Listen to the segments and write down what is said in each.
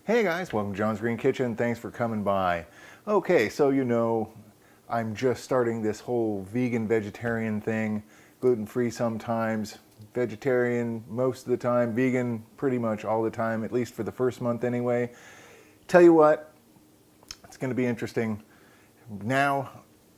Hey guys, welcome to John's Green Kitchen. Thanks for coming by. Okay, so you know, I'm just starting this whole vegan vegetarian thing, gluten-free sometimes, vegetarian most of the time, vegan pretty much all the time, at least for the first month anyway. Tell you what, it's going to be interesting. Now,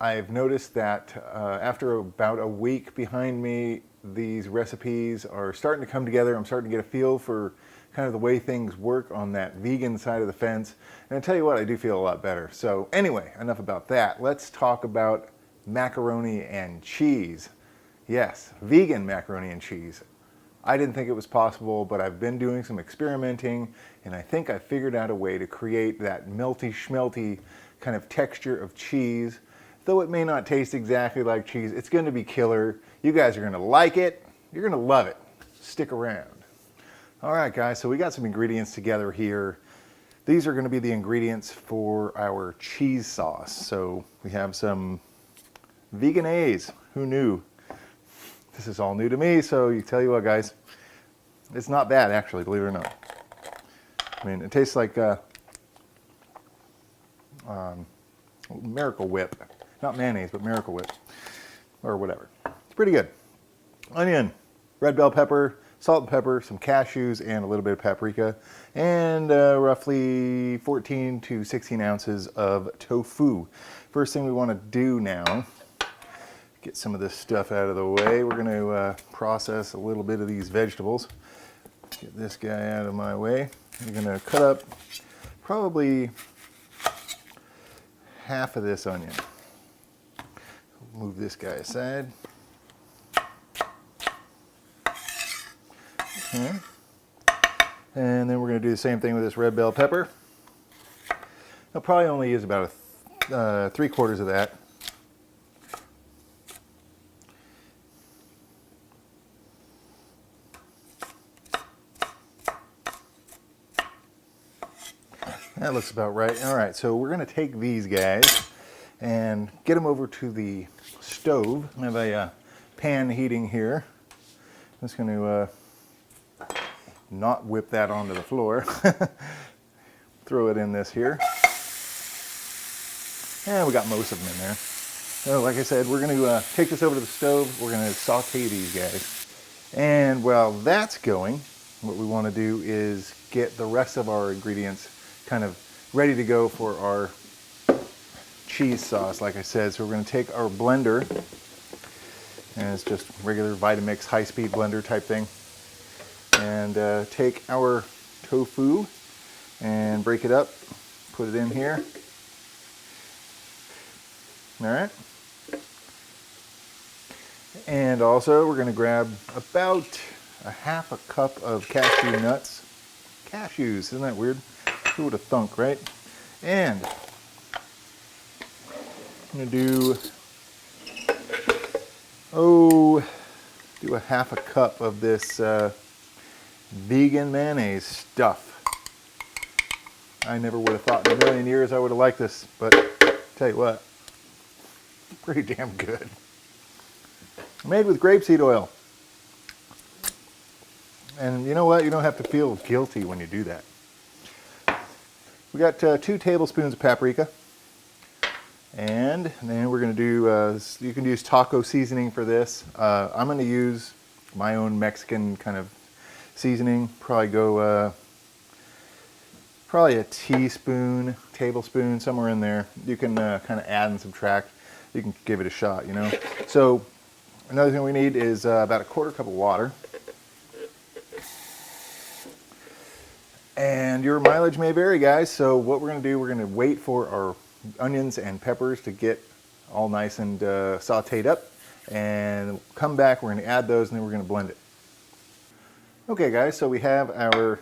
I've noticed that after about a week behind me, these recipes are starting to come together. I'm starting to get a feel for kind of the way things work on that vegan side of the fence. And I tell you what, I do feel a lot better. So anyway, enough about that. Let's talk about macaroni and cheese. Yes, vegan macaroni and cheese. I didn't think it was possible, but I've been doing some experimenting, and I think I figured out a way to create that melty schmelty kind of texture of cheese. Though it may not taste exactly like cheese, it's going to be killer. You guys are going to like it. You're going to love it. Stick around. All right, guys, so we got some ingredients together here. These are going to be the ingredients for our cheese sauce. So we have some vegan A's. Who knew? This is all new to me, so you tell you what, guys, it's not bad, actually, believe it or not. I mean, it tastes like Miracle Whip. Not mayonnaise, but Miracle Whip, or whatever. It's pretty good. Onion, red bell pepper, salt and pepper, some cashews, and a little bit of paprika, and roughly 14 to 16 ounces of tofu. First thing we want to do now, get some of this stuff out of the way. We're going to process a little bit of these vegetables. Get this guy out of my way. We're going to cut up probably half of this onion. Move this guy aside. Okay. And then we're going to do the same thing with this red bell pepper. I'll probably only use about 3/4 of that. That looks about right. All right, so we're going to take these guys and get them over to the stove. I have a pan heating here. I'm just going to not whip that onto the floor. Throw it in this here. And we got most of them in there. So like I said, we're going to take this over to the stove. We're going to saute these guys. And while that's going, what we want to do is get the rest of our ingredients kind of ready to go for our cheese sauce, like I said. So we're going to take our blender, and it's just regular Vitamix high-speed blender type thing, and take our tofu and break it up, put it in here. All right. And also we're going to grab about a half a cup of cashew nuts. Cashews, isn't that weird? Who would have thunk, right? And I'm going to do a half a cup of this vegan mayonnaise stuff. I never would have thought in a million years I would have liked this, but tell you what, pretty damn good. Made with grapeseed oil. And you know what? You don't have to feel guilty when you do that. We got 2 tablespoons of paprika. And then we're going to do, you can use taco seasoning for this. I'm going to use my own Mexican kind of seasoning. Probably go, probably a teaspoon, tablespoon, somewhere in there. You can kind of add and subtract. You can give it a shot, you know. So another thing we need is about a 1/4 cup of water. And your mileage may vary, guys. So what we're going to do, we're going to wait for our onions and peppers to get all nice and sauteed up, and come back, we're going to add those, and then we're going to blend it. Okay guys, so we have our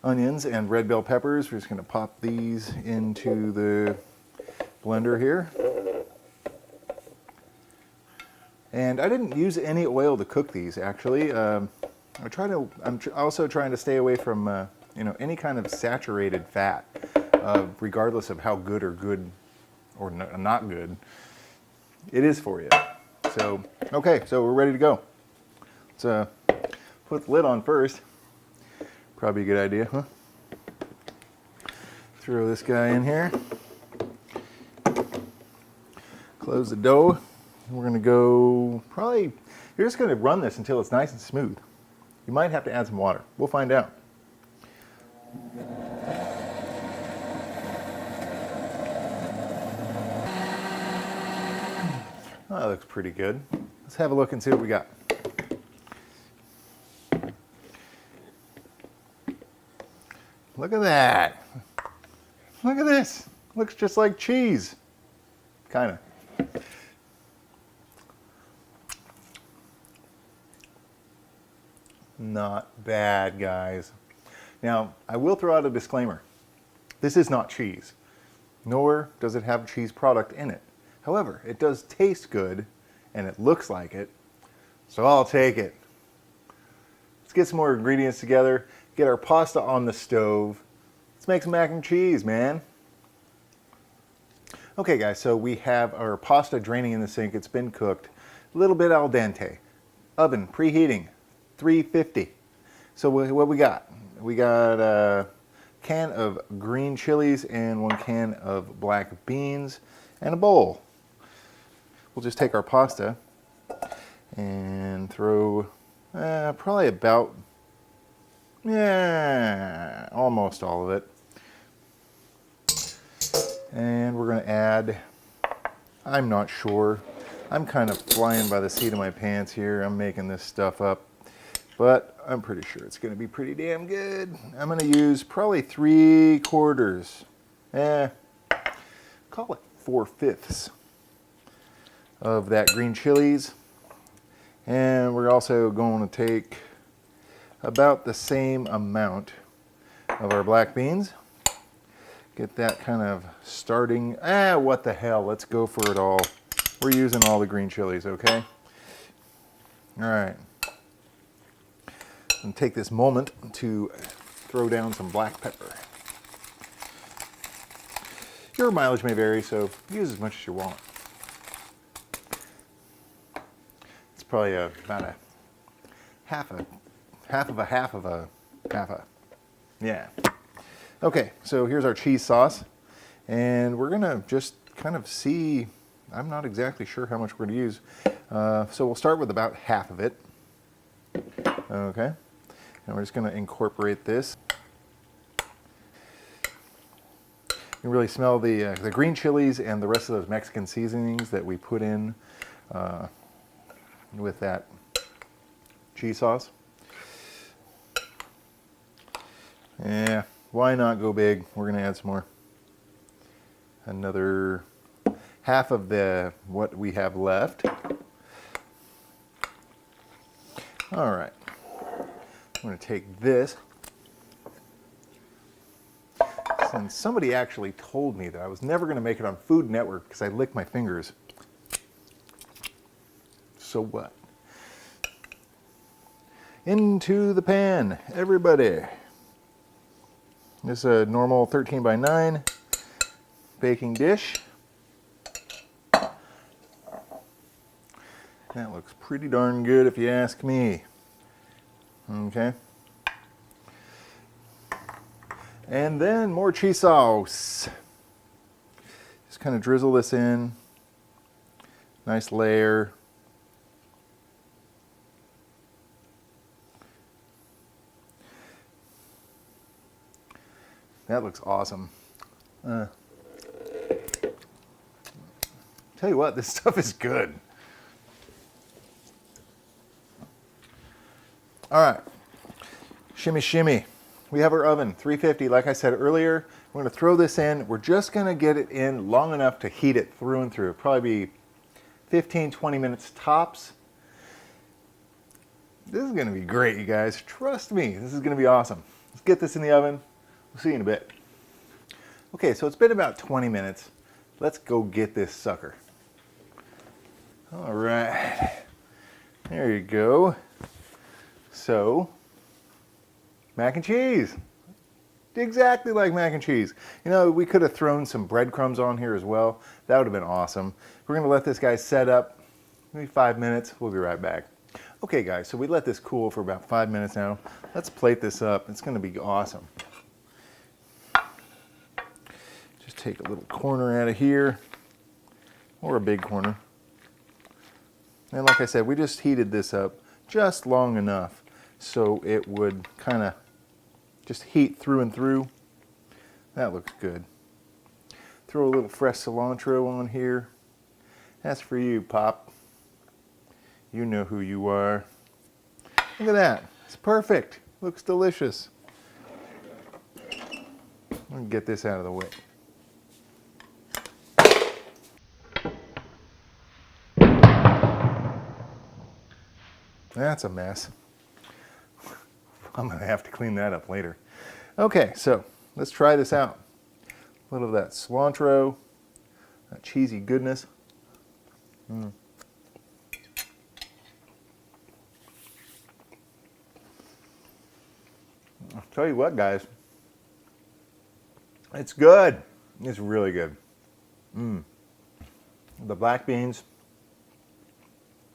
onions and red bell peppers. We're just going to pop these into the blender here. And I didn't use any oil to cook these, actually. I'm also trying to stay away from you know, any kind of saturated fat, regardless of how good or not good it is for you. So, okay, so we're ready to go. Let's put the lid on first. Probably a good idea, huh? Throw this guy in here. Close the dough. We're going to go probably, you're just going to run this until it's nice and smooth. You might have to add some water. We'll find out. Oh, that looks pretty good. Let's have a look and see what we got. Look at that. Look at this. Looks just like cheese. Kind of. Not bad, guys. Now, I will throw out a disclaimer. This is not cheese, nor does it have a cheese product in it. However, it does taste good, and it looks like it, so I'll take it. Let's get some more ingredients together, get our pasta on the stove. Let's make some mac and cheese, man. Okay, guys, so we have our pasta draining in the sink. It's been cooked, a little bit al dente. Oven preheating, 350. So what we got? We got a can of green chilies and 1 can of black beans and a bowl. We'll just take our pasta and throw probably about, almost all of it. And we're going to add, I'm not sure. I'm kind of flying by the seat of my pants here. I'm making this stuff up, but I'm pretty sure it's going to be pretty damn good. I'm going to use probably 3/4, call it 4/5 of that green chilies. And we're also going to take about the same amount of our black beans. Get that kind of starting. What the hell? Let's go for it all. We're using all the green chilies, okay? All right. And take this moment to throw down some black pepper. Your mileage may vary, so use as much as you want. It's probably about a half of a. Yeah. Okay, so here's our cheese sauce, and we're gonna just kind of see, I'm not exactly sure how much we're gonna use, so we'll start with about half of it. Okay, and we're just gonna incorporate this. You can really smell the green chilies and the rest of those Mexican seasonings that we put in with that cheese sauce. Yeah. Why not go big? We're going to add some more. Another half of what we have left. All right. I'm going to take this. Since somebody actually told me that I was never going to make it on Food Network because I licked my fingers. So what? Into the pan, everybody. This is a normal 13 by 9 baking dish. That looks pretty darn good if you ask me. Okay. And then more cheese sauce. Just kind of drizzle this in. Nice layer. That looks awesome. Tell you what, this stuff is good. All right, shimmy shimmy. We have our oven, 350, like I said earlier. We're gonna throw this in. We're just gonna get it in long enough to heat it through and through. Probably be 15, 20 minutes tops. This is gonna be great, you guys. Trust me, this is gonna be awesome. Let's get this in the oven. We'll see you in a bit. Okay, so it's been about 20 minutes. Let's go get this sucker. All right, there you go. So, mac and cheese. Exactly like mac and cheese. You know, we could have thrown some breadcrumbs on here as well. That would have been awesome. We're gonna let this guy set up, maybe 5 minutes. We'll be right back. Okay guys, so we let this cool for about 5 minutes now. Let's plate this up. It's gonna be awesome. take a little corner out of here, or a big corner. And like I said, we just heated this up just long enough so it would kind of just heat through and through. That looks good. Throw a little fresh cilantro on here. That's for you, Pop. You know who you are. Look at that. It's perfect. Looks delicious. Let me get this out of the way. That's a mess. I'm going to have to clean that up later. Okay, so let's try this out. A little of that cilantro, that cheesy goodness. I'll tell you what, guys. It's good. It's really good. The black beans,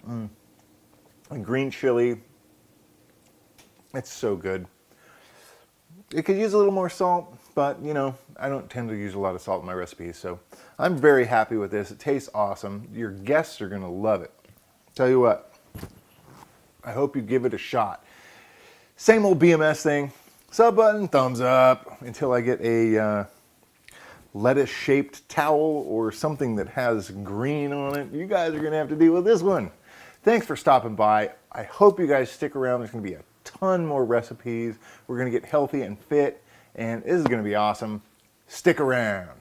and green chili. It's so good. It could use a little more salt, but you know, I don't tend to use a lot of salt in my recipes, so I'm very happy with this. It tastes awesome. Your guests are going to love it. Tell you what, I hope you give it a shot. Same old BMS thing. Sub button, thumbs up, until I get a lettuce-shaped towel or something that has green on it. You guys are going to have to deal with this one. Thanks for stopping by. I hope you guys stick around. There's going to be a ton more recipes. We're going to get healthy and fit, and this is going to be awesome. Stick around.